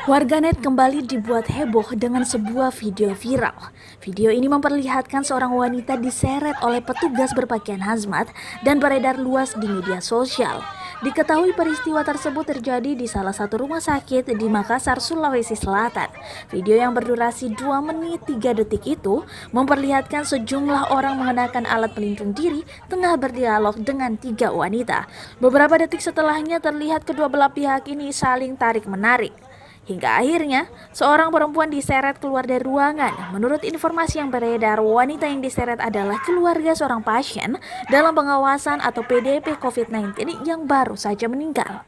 Warganet kembali dibuat heboh dengan sebuah video viral. Video ini memperlihatkan seorang wanita diseret oleh petugas berpakaian hazmat dan beredar luas di media sosial. Diketahui peristiwa tersebut terjadi di salah satu rumah sakit di Makassar, Sulawesi Selatan. Video yang berdurasi 2 menit 3 detik itu memperlihatkan sejumlah orang mengenakan alat pelindung diri tengah berdialog dengan 3 wanita. Beberapa detik setelahnya terlihat kedua belah pihak ini saling tarik-menarik. Hingga akhirnya, seorang perempuan diseret keluar dari ruangan. Menurut informasi yang beredar, wanita yang diseret adalah keluarga seorang pasien dalam pengawasan atau PDP COVID-19 yang baru saja meninggal.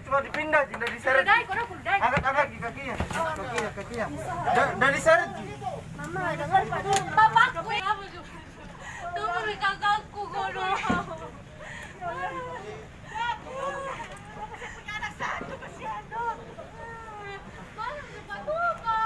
Cuma dipindah, tidak diseret. Angkat kakinya. Udah diseret. Mama, dengar papaku. Tunggu kakakku kono. Punya anak satu kasihan dong. Mana buka.